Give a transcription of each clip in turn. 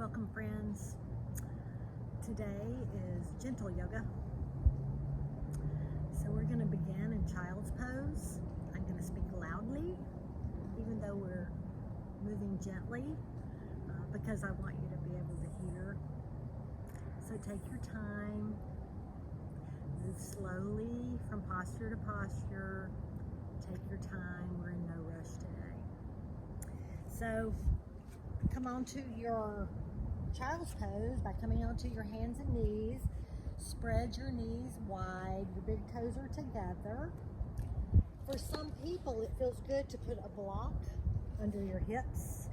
Welcome, friends. Today is gentle yoga. So we're going to begin in child's pose. I'm going to speak loudly, even though we're moving gently, because I want you to be able to hear. So take your time, move slowly from posture to posture. Take your time. We're in no rush today. So come onto your child's pose by coming onto your hands and knees. Spread your knees wide. Your big toes are together. For some people, it feels good to put a block under your hips.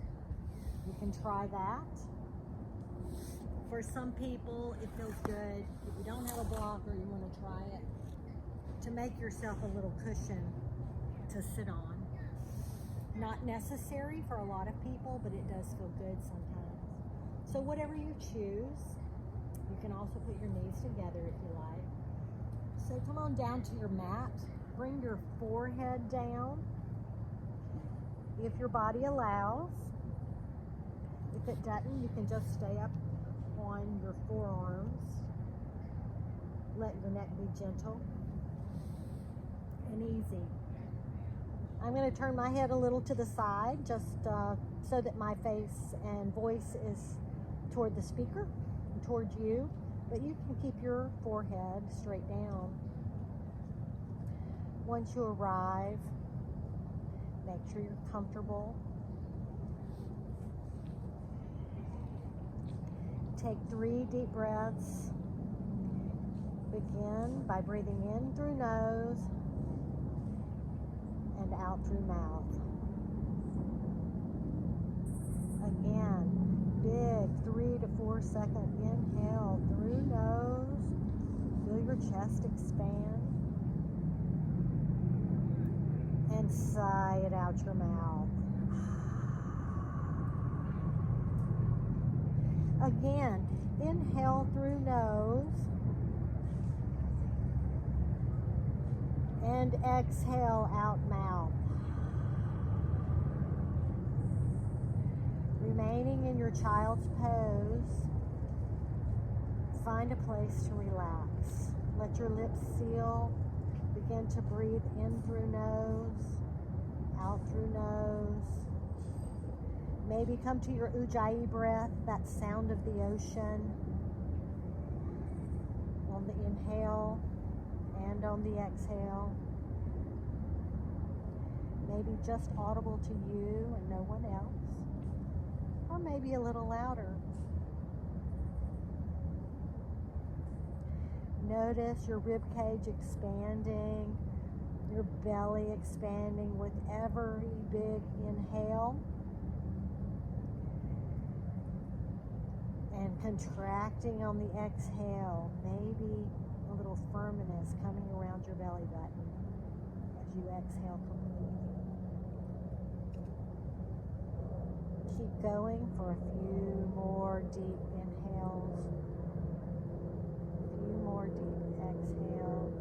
You can try that. For some people, it feels good, if you don't have a block or you want to try it, to make yourself a little cushion to sit on. Not necessary for a lot of people, but it does feel good sometimes. So whatever you choose, you can also put your knees together if you like. So come on down to your mat. Bring your forehead down if your body allows. If it doesn't, you can just stay up on your forearms. Let your neck be gentle and easy. I'm going to turn my head a little to the side, just so that my face and voice is toward the speaker, and toward you, but you can keep your forehead straight down. Once you arrive, make sure you're comfortable. Take 3 deep breaths. Begin by breathing in through nose and out through mouth. Again, big 3 to 4 second inhale through nose. Feel your chest expand. And sigh it out your mouth. Again, inhale through nose. And exhale out mouth. Remaining in your child's pose, find a place to relax. Let your lips seal. Begin to breathe in through nose, out through nose. Maybe come to your ujjayi breath, that sound of the ocean, on the inhale and on the exhale. Maybe just audible to you and no one else, or maybe a little louder. Notice your rib cage expanding, your belly expanding with every big inhale, and contracting on the exhale. Maybe a little firmness coming around your belly button as you exhale completely. Keep going for a few more deep inhales, a few more deep exhales.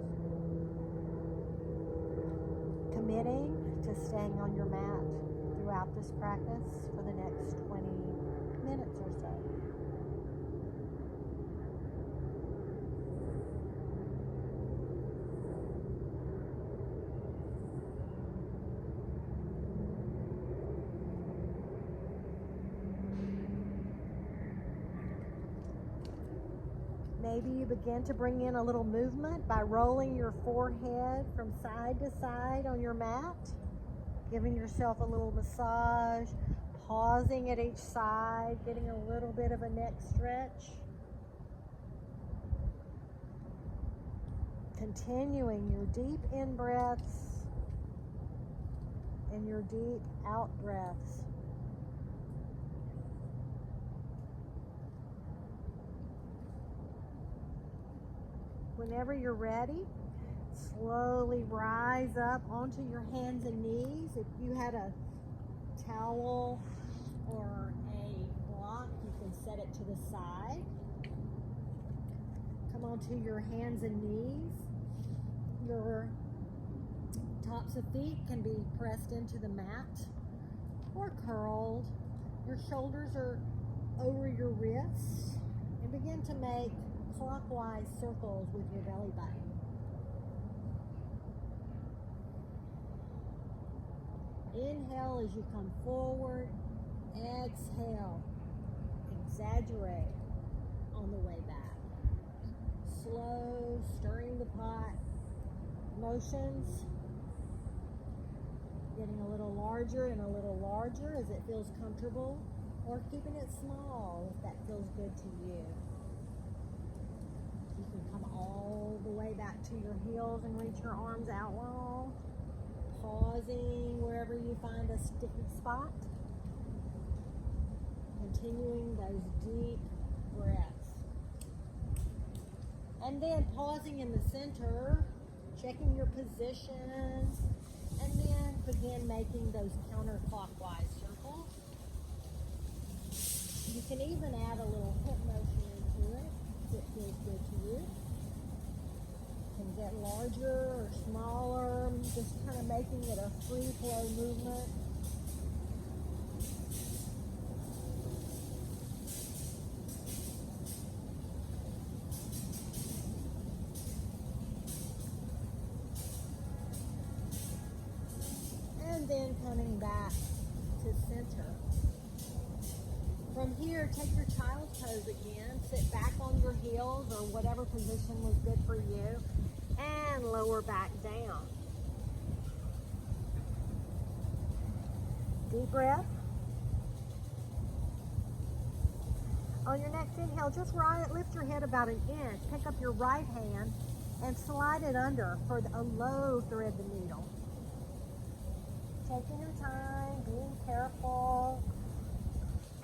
Committing to staying on your mat throughout this practice for the next 20 minutes or so. Maybe you begin to bring in a little movement by rolling your forehead from side to side on your mat, giving yourself a little massage, pausing at each side, getting a little bit of a neck stretch. Continuing your deep in breaths and your deep out breaths. Whenever you're ready, slowly rise up onto your hands and knees. If you had a towel or a block, you can set it to the side. Come onto your hands and knees. Your tops of feet can be pressed into the mat or curled. Your shoulders are over your wrists and begin to make clockwise circles with your belly button. Inhale as you come forward. Exhale. Exaggerate on the way back. Slow, stirring the pot motions. Getting a little larger and a little larger as it feels comfortable, or keeping it small if that feels good to you. You can come all the way back to your heels and reach your arms out long. Pausing wherever you find a sticky spot. Continuing those deep breaths. And then pausing in the center, checking your position, and then begin making those counterclockwise circles. You can even add a little hip motion into it if it feels good to you. Can get larger or smaller, just kind of making it a free flow movement. And then coming back to center. From here, take your child's pose again. Sit back on your heels or whatever position was good for you. And lower back down. Deep breath. On your next inhale, just lift your head about an inch. Pick up your right hand and slide it under for a low thread the needle. Taking your time, being careful.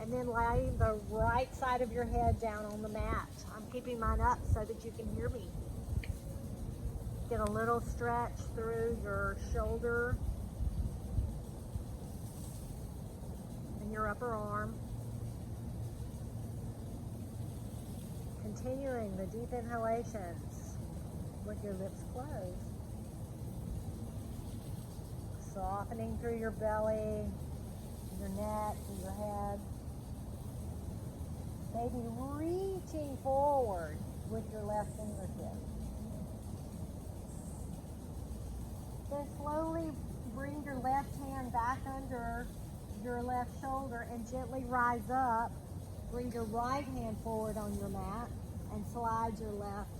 And then laying the right side of your head down on the mat. I'm keeping mine up so that you can hear me. Get a little stretch through your shoulder and your upper arm. Continuing the deep inhalations with your lips closed. Softening through your belly, your neck, and your head. Maybe reaching forward with your left fingertip. Then slowly bring your left hand back under your left shoulder and gently rise up. Bring your right hand forward on your mat and slide your left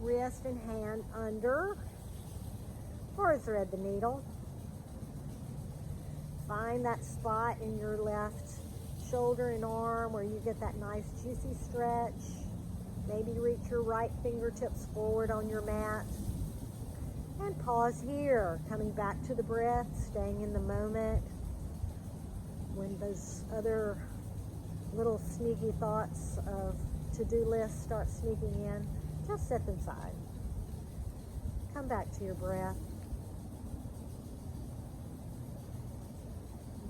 wrist and hand under or thread the needle. Find that spot in your left shoulder and arm where you get that nice juicy stretch. Maybe reach your right fingertips forward on your mat. And pause here, coming back to the breath, staying in the moment. When those other little sneaky thoughts of to-do lists start sneaking in, just set them aside. Come back to your breath.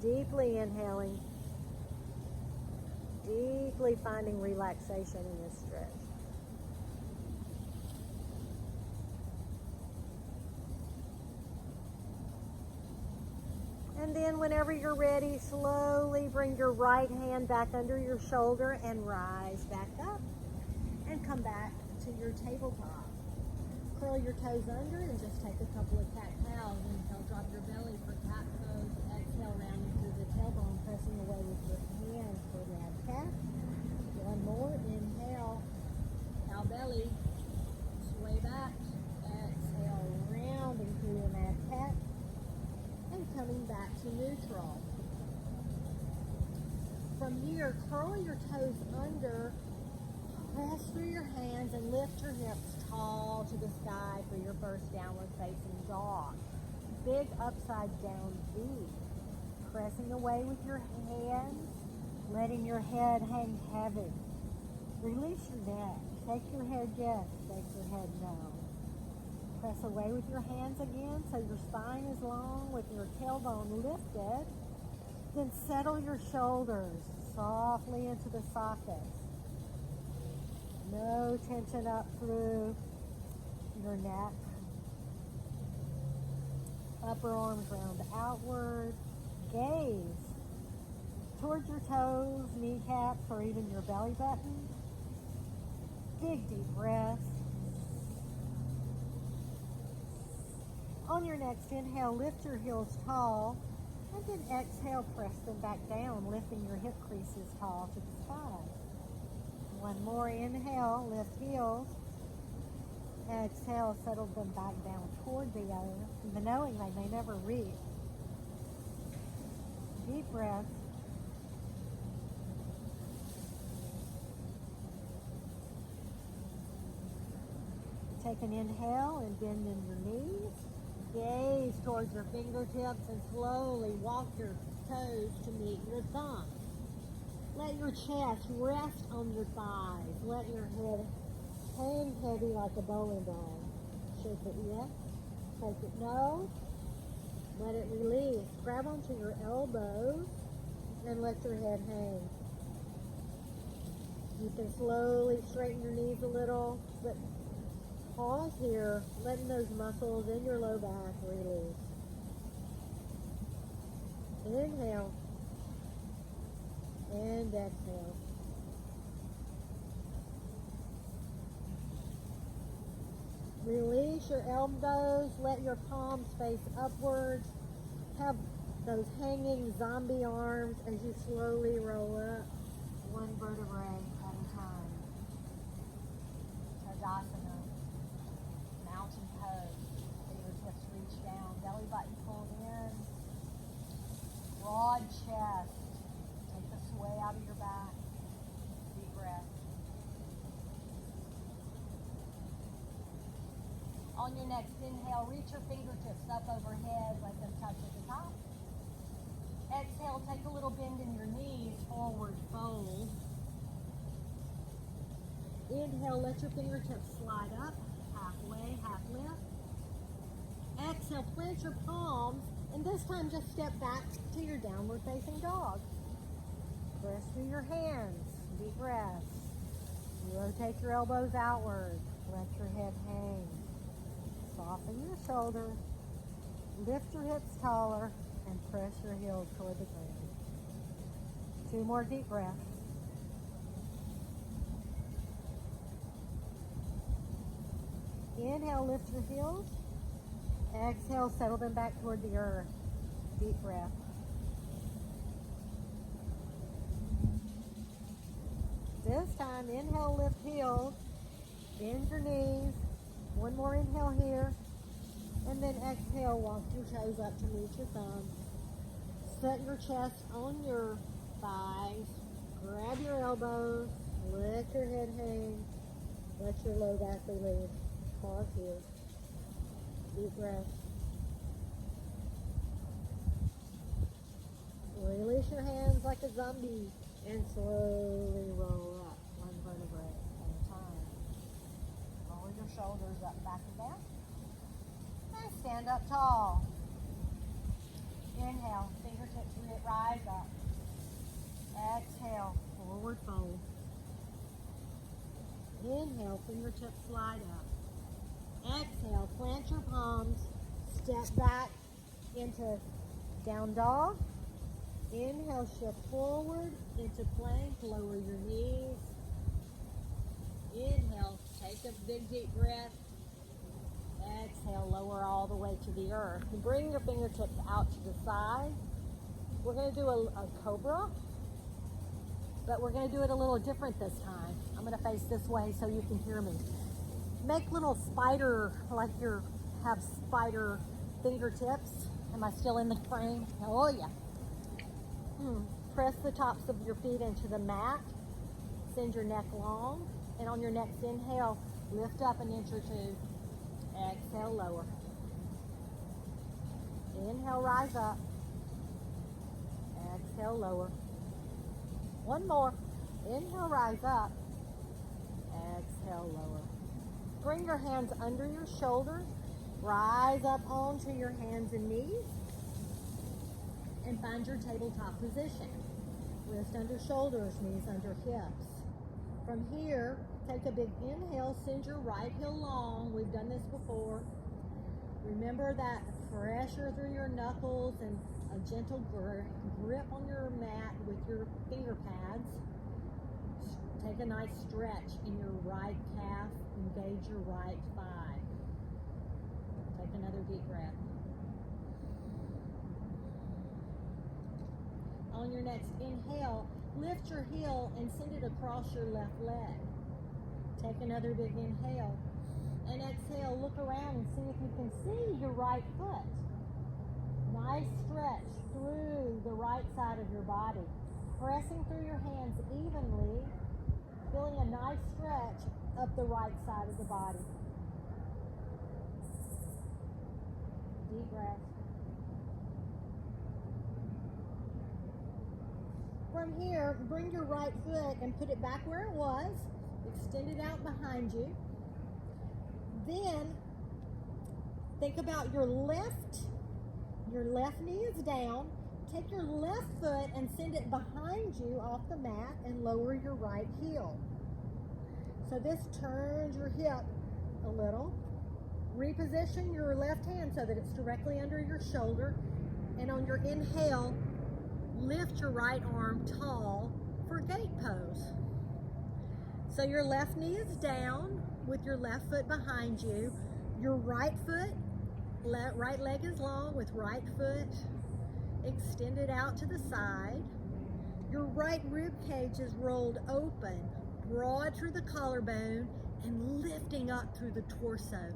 Deeply inhaling, deeply finding relaxation in this stretch. And then whenever you're ready, slowly bring your right hand back under your shoulder and rise back up. And come back to your tabletop. Curl your toes under and just take a couple of cat-cows. Inhale, drop your belly for cat pose. Exhale, round into the tailbone, pressing away with your hands for that cat. One more, inhale, cow belly, sway back. Exhale, rounding through your mad cat. And coming back to neutral. From here, curl your toes under, press through your hands, and lift your hips tall to the sky for your first downward facing dog. Big upside down V. Pressing away with your hands, letting your head hang heavy. Release your neck. Shake your head yes, shake your head no. Press away with your hands again so your spine is long with your tailbone lifted. Then settle your shoulders softly into the sockets. No tension up through your neck. Upper arms round outward. Gaze towards towards your toes, kneecaps, or even your belly button. Big deep breaths. On your next inhale, lift your heels tall, and then exhale, press them back down, lifting your hip creases tall to the sky. One more inhale, lift heels. Exhale, settle them back down toward the earth, even knowing they may never reach. Deep breath. Take an inhale and bend in your knees. Gaze towards your fingertips and slowly walk your toes to meet your thumbs. Let your chest rest on your thighs. Let your head hang heavy like a bowling ball. Shake it yes. Take it no. Let it release. Grab onto your elbows and let your head hang. You can slowly straighten your knees a little, but pause here, letting those muscles in your low back release. Inhale and exhale. Release your elbows, let your palms face upwards. Have those hanging zombie arms as you slowly roll up, one vertebrae at a time. Tadasana. Mountain pose. Fingertips reach down. Belly button pulled in. Broad chest. Take the sway out of your back. Deep breath. On your next inhale, reach your fingertips up overhead. Let them touch at the top. Exhale, take a little bend in your knees. Forward fold. Inhale, let your fingertips slide up. Halfway, half lift. Exhale, plant your palms, and this time just step back to your downward facing dog. Press through your hands. Deep breaths. Rotate your elbows outward. Let your head hang. Soften your shoulders. Lift your hips taller and press your heels toward the ground. 2 more deep breaths. Inhale, lift your heels. Exhale, settle them back toward the earth. Deep breath. This time, inhale, lift heels. Bend your knees. One more inhale here. And then exhale, walk your toes up to meet your thumbs. Set your chest on your thighs. Grab your elbows. Let your head hang. Let your low back release. Pause here. Deep breath. Release your hands like a zombie and slowly roll up, one vertebrae at a time. Lower your shoulders up, back and down. And stand up tall. Inhale, fingertips rise up. Exhale, forward fold. Inhale, fingertips slide up. Exhale, plant your palms, step back into down dog. Inhale, shift forward into plank, lower your knees. Inhale, take a big deep breath. Exhale, lower all the way to the earth. And bring your fingertips out to the side. We're going to do a cobra, but we're going to do it a little different this time. I'm going to face this way so you can hear me. Make little spider, like you have spider fingertips. Am I still in the frame? Oh yeah. Press the tops of your feet into the mat. Send your neck long. And on your next inhale, lift up an inch or 2. Exhale, lower. Inhale, rise up. Exhale, lower. One more. Inhale, rise up. Exhale, lower. Bring your hands under your shoulders. Rise up onto your hands and knees. And find your tabletop position. Wrist under shoulders, knees under hips. From here, take a big inhale, send your right heel long. We've done this before. Remember that pressure through your knuckles and a gentle grip on your mat with with your finger pads, take a nice stretch in your right calf, engage your right thigh. Take another deep breath. On your next inhale, lift your heel and send it across your left leg. Take another big inhale. And exhale, look around and see if you can see your right foot. Nice stretch through the right side of your body. Pressing through your hands evenly, feeling a nice stretch up the right side of the body. Deep breath. From here, bring your right foot and put it back where it was. Extend it out behind you. Then, think about your left knee is down. Take your left foot and send it behind you off the mat and lower your right heel. So this turns your hip a little. Reposition your left hand so that it's directly under your shoulder. And on your inhale, lift your right arm tall for gate pose. So your left knee is down with your left foot behind you. Your right foot, right leg is long with right foot extended out to the side. Your right rib cage is rolled open, broad through the collarbone and lifting up through the torso.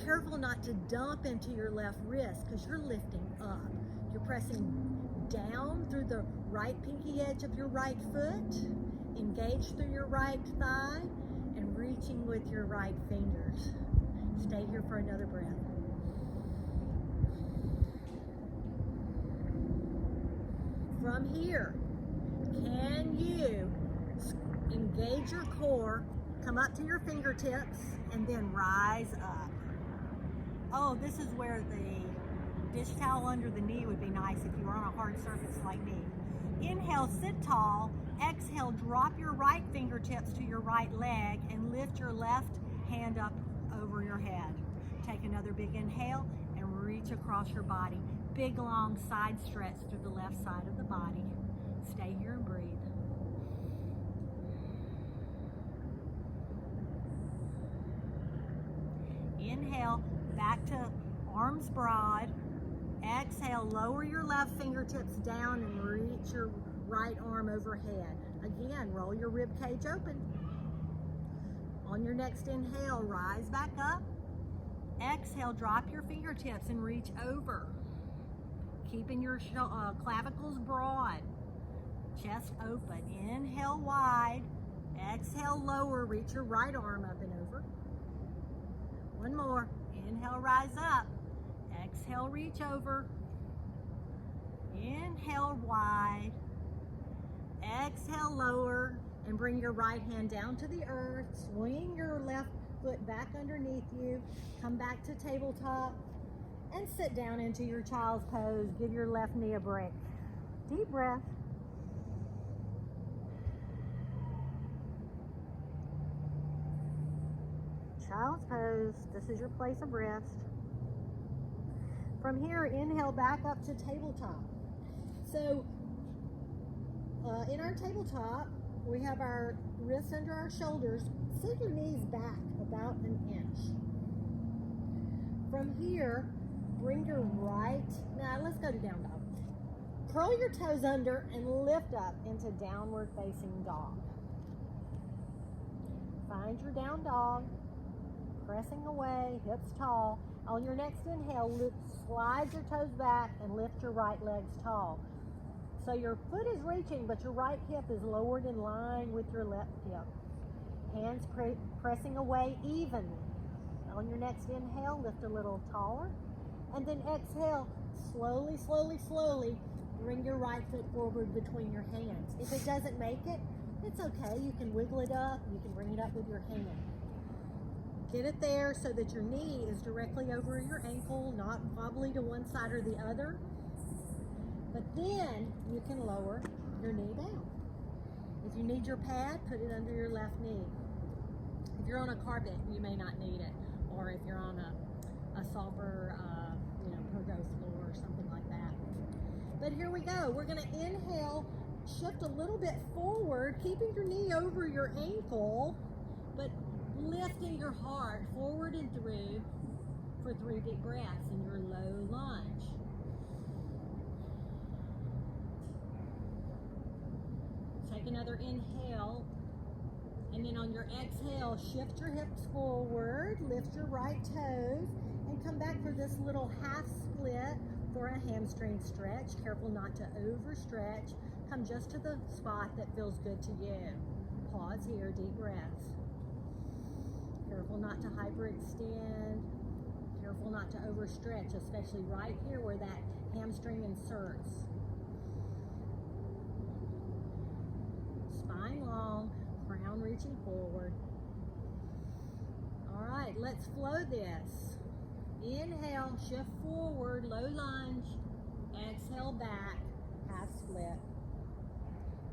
Careful not to dump into your left wrist because you're lifting up. You're pressing down through the right pinky edge of your right foot, engage through your right thigh, and reaching with your right fingers. Stay here for another breath. From here, can you engage your core, come up to your fingertips, and then rise up? Oh, this is where the dish towel under the knee would be nice if you were on a hard surface like me. Inhale, sit tall. Exhale, drop your right fingertips to your right leg and lift your left hand up over your head. Take another big inhale and reach across your body. Big, long side stretch through the left side of the body. Stay here and breathe. Inhale, back to arms broad. Exhale, lower your left fingertips down and reach your right arm overhead. Again, roll your rib cage open. On your next inhale, rise back up. Exhale, drop your fingertips and reach over. Keeping your clavicles broad. Chest open. Inhale wide. Exhale lower. Reach your right arm up and over. One more. Inhale, rise up. Exhale, reach over. Inhale wide. Exhale lower and bring your right hand down to the earth. Swing your left foot back underneath you. Come back to tabletop and sit down into your child's pose. Give your left knee a break. Deep breath. Child's pose. This is your place of rest. From here, inhale back up to tabletop. So in our tabletop, we have our wrists under our shoulders. Send your knees back about an inch. From here, bring your right, now let's go to down dog. Curl your toes under and lift up into downward facing dog. Find your down dog, pressing away, hips tall. On your next inhale, slide your toes back and lift your right legs tall. So your foot is reaching, but your right hip is lowered in line with your left hip. Hands pressing away evenly. On your next inhale, lift a little taller. And then exhale, slowly, slowly, slowly, bring your right foot forward between your hands. If it doesn't make it, it's okay. You can wiggle it up. You can bring it up with your hand. Get it there so that your knee is directly over your ankle, not wobbly to one side or the other. But then you can lower your knee down. If you need your pad, put it under your left knee. If you're on a carpet, you may not need it. Or if you're on a softer, pogo floor or something like that. But here we go. We're going to inhale, shift a little bit forward, keeping your knee over your ankle, but lifting your heart forward and through for 3 deep breaths in your low lunge. Take another inhale, and then on your exhale, shift your hips forward, lift your right toes, and come back for this little half split for a hamstring stretch. Careful not to overstretch. Come just to the spot that feels good to you. Pause here, deep breaths. Careful not to hyperextend. Careful not to overstretch, especially right here where that hamstring inserts. Spine long, crown reaching forward. All right, let's flow this. Inhale, shift forward, low lunge. Exhale back, half split.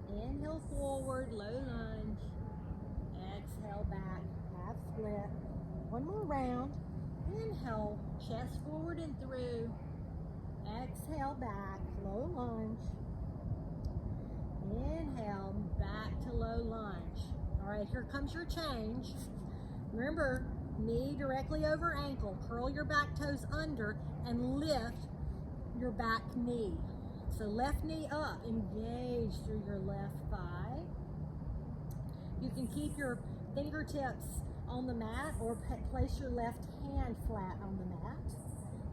Inhale forward, low lunge. Exhale back, half split. One more round. Inhale, chest forward and through. Exhale back, low lunge. Inhale, back to low lunge. All right, here comes your change. Remember, knee directly over ankle. Curl your back toes under and lift your back knee. So left knee up, engage through your left thigh. You can keep your fingertips on the mat or place your left hand flat on the mat.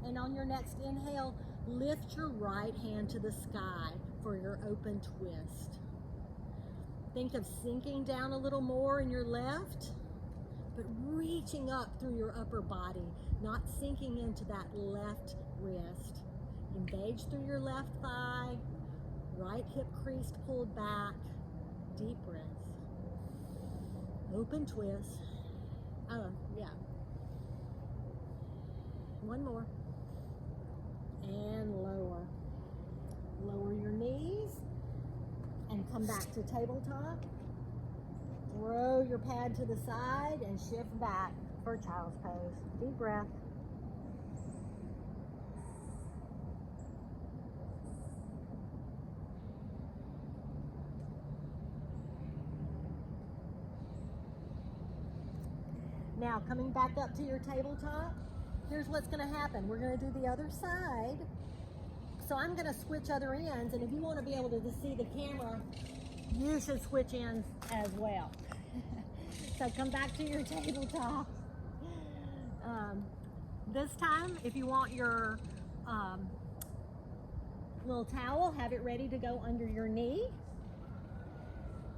And on your next inhale, lift your right hand to the sky for your open twist. Think of sinking down a little more in your left, but reaching up through your upper body, not sinking into that left wrist. Engage through your left thigh, right hip crease pulled back, deep breath. Open twist. Yeah. One more. And lower. Lower your knees and come back to tabletop. Throw your pad to the side and shift back for child's pose. Deep breath. Now, coming back up to your tabletop, here's what's going to happen. We're going to do the other side. So I'm going to switch other ends, and if you want to be able to see the camera, you should switch ends as well. So come back to your tabletop. This time, if you want your little towel, have it ready to go under your knee.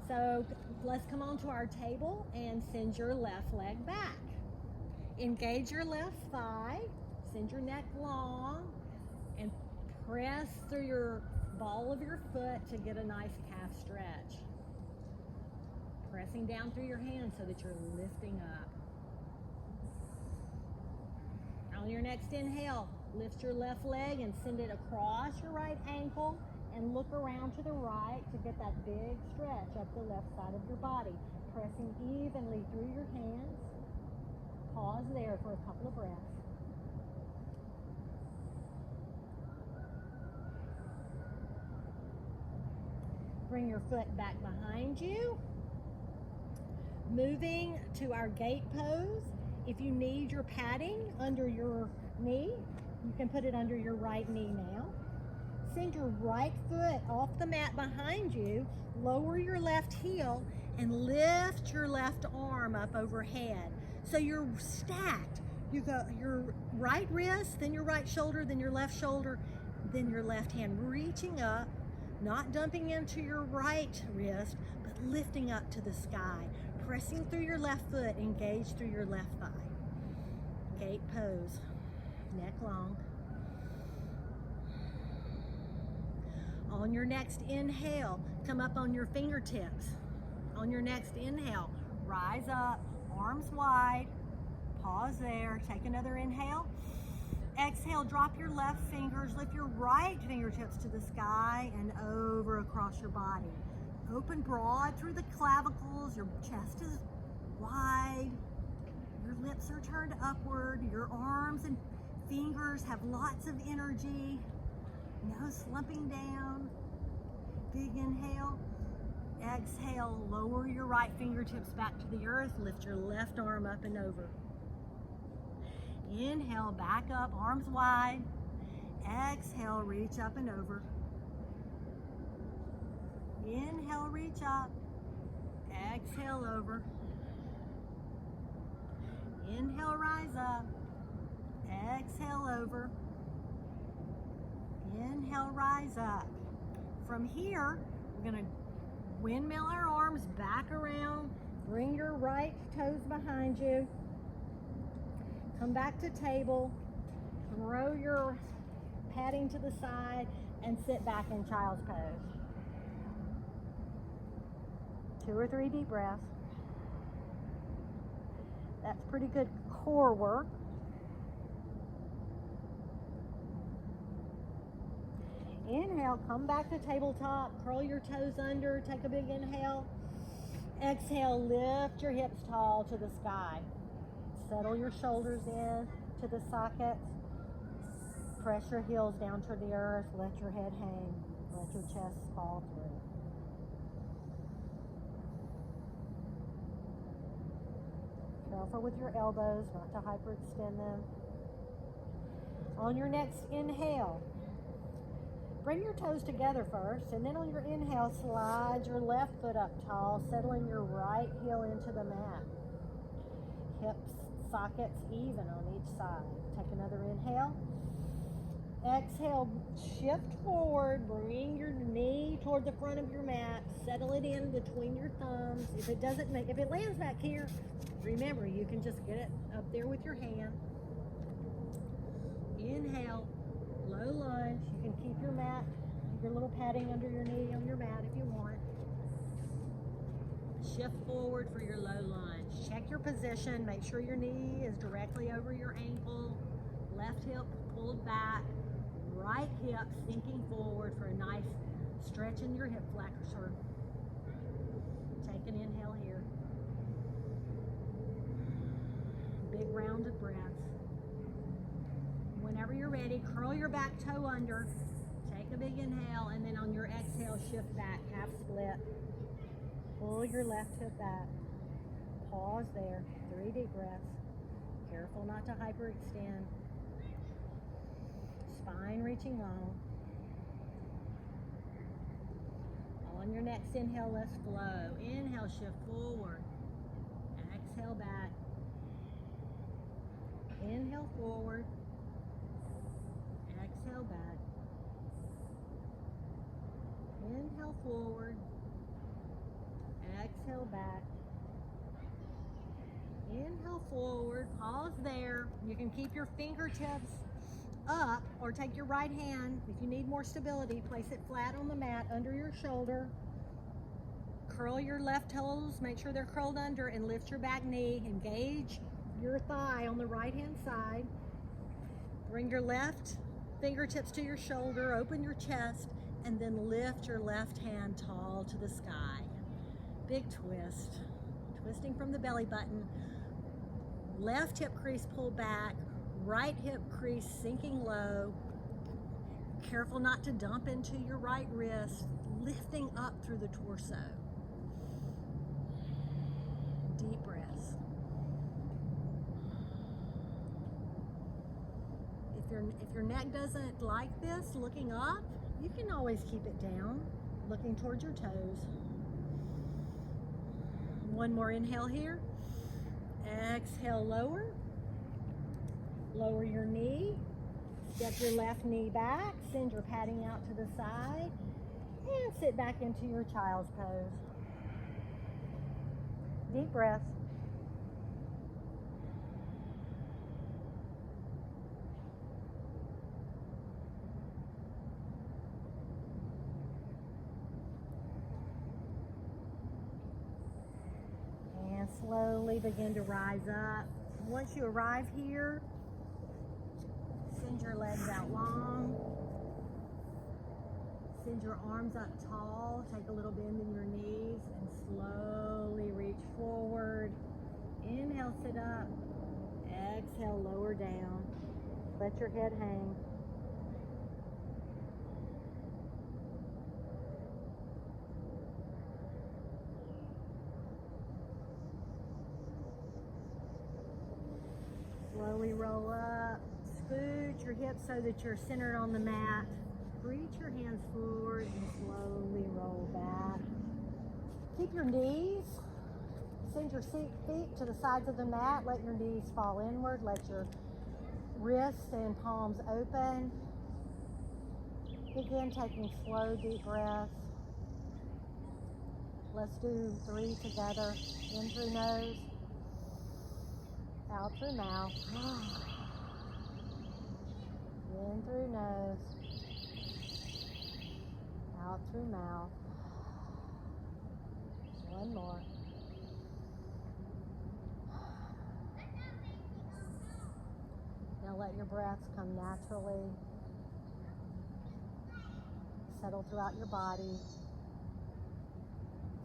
So let's come onto our table and send your left leg back. Engage your left thigh, send your neck long, and press through your ball of your foot to get a nice calf stretch. Pressing down through your hands so that you're lifting up. On your next inhale, lift your left leg and send it across your right ankle and look around to the right to get that big stretch up the left side of your body. Pressing evenly through your hands. Pause there for a couple of breaths. Bring your foot back behind you. Moving to our gate pose. If you need your padding under your knee, you can put it under your right knee now. Send your right foot off the mat behind you, lower your left heel, and lift your left arm up overhead. So you're stacked. You go your right wrist, then your right shoulder, then your left shoulder, then your left hand, reaching up, not dumping into your right wrist, but lifting up to the sky. Pressing through your left foot, engage through your left thigh. Gate pose, neck long. On your next inhale, come up on your fingertips. On your next inhale, rise up, arms wide. Pause there, take another inhale. Exhale, drop your left fingers, lift your right fingertips to the sky and over across your body. Open broad through the clavicles, your chest is wide, your lips are turned upward, your arms and fingers have lots of energy, no slumping down. Big inhale. Exhale, lower your right fingertips back to the earth. Lift your left arm up and over. Inhale, back up, arms wide. Exhale, reach up and over. Inhale, reach up. Exhale, over. Inhale, rise up. Exhale, over. Inhale, rise up. From here, we're going to windmill our arms back around. Bring your right toes behind you. Come back to table. Throw your padding to the side and sit back in child's pose. 2 or 3 deep breaths. That's pretty good core work. Inhale, come back to tabletop, curl your toes under, take a big inhale. Exhale, lift your hips tall to the sky. Settle your shoulders in to the sockets. Press your heels down to the earth, let your head hang, let your chest fall through. Careful with your elbows, not to hyperextend them. On your next inhale, bring your toes together first, and then on your inhale, slide your left foot up tall, settling your right heel into the mat. Hips, sockets even on each side. Take another inhale. Exhale, shift forward, bring your knee toward the front of your mat, settle it in between your thumbs. If it lands back here, remember, you can just get it up there with your hand. Inhale, low lunge. You can keep your mat, your little padding under your knee on your mat if you want. Shift forward for your low lunge. Check your position. Make sure your knee is directly over your ankle. Left hip pulled back. Right hip sinking forward for a nice stretch in your hip flexor. Take an inhale here. Big rounded breaths. Whenever you're ready, curl your back toe under. Take a big inhale, and then on your exhale, shift back, half split. Pull your left hip back. Pause there. 3 deep breaths. Careful not to hyperextend. Spine reaching long. On your next inhale, let's flow. Inhale, shift forward. Exhale back. Inhale forward. Exhale back. Inhale forward. Exhale back. Inhale forward. Pause there. You can keep your fingertips up or take your right hand. If you need more stability, place it flat on the mat under your shoulder. Curl your left toes. Make sure they're curled under and lift your back knee. Engage your thigh on the right hand side. Bring your left fingertips to your shoulder. Open your chest and then lift your left hand tall to the sky. Big twist. Twisting from the belly button. Left hip crease pull back. Right hip crease sinking low. Careful not to dump into your right wrist. Lifting up through the torso. Deep breaths. If your neck doesn't like this, looking up, you can always keep it down, looking towards your toes. One more inhale here. Exhale, lower. Lower your knee. Step your left knee back. Send your padding out to the side. And sit back into your child's pose. Deep breaths. And slowly begin to rise up. Once you arrive here, send your legs out long. Send your arms up tall. Take a little bend in your knees and slowly reach forward. Inhale, sit up. Exhale, lower down. Let your head hang. Slowly roll up. Scoot your hips so that you're centered on the mat. Reach your hands forward and slowly roll back. Keep your knees. Send your feet to the sides of the mat. Let your knees fall inward. Let your wrists and palms open. Begin taking slow, deep breaths. Let's do 3 together. In through nose, out through mouth. In through nose, out through mouth. One more. Now let your breaths come naturally. Settle throughout your body.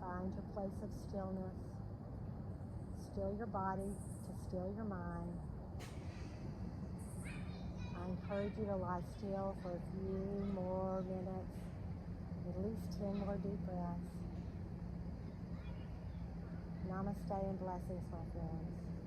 Find your place of stillness. Still your body to still your mind. I encourage you to lie still for a few more minutes, at least 10 more deep breaths. Namaste and blessings, my friends.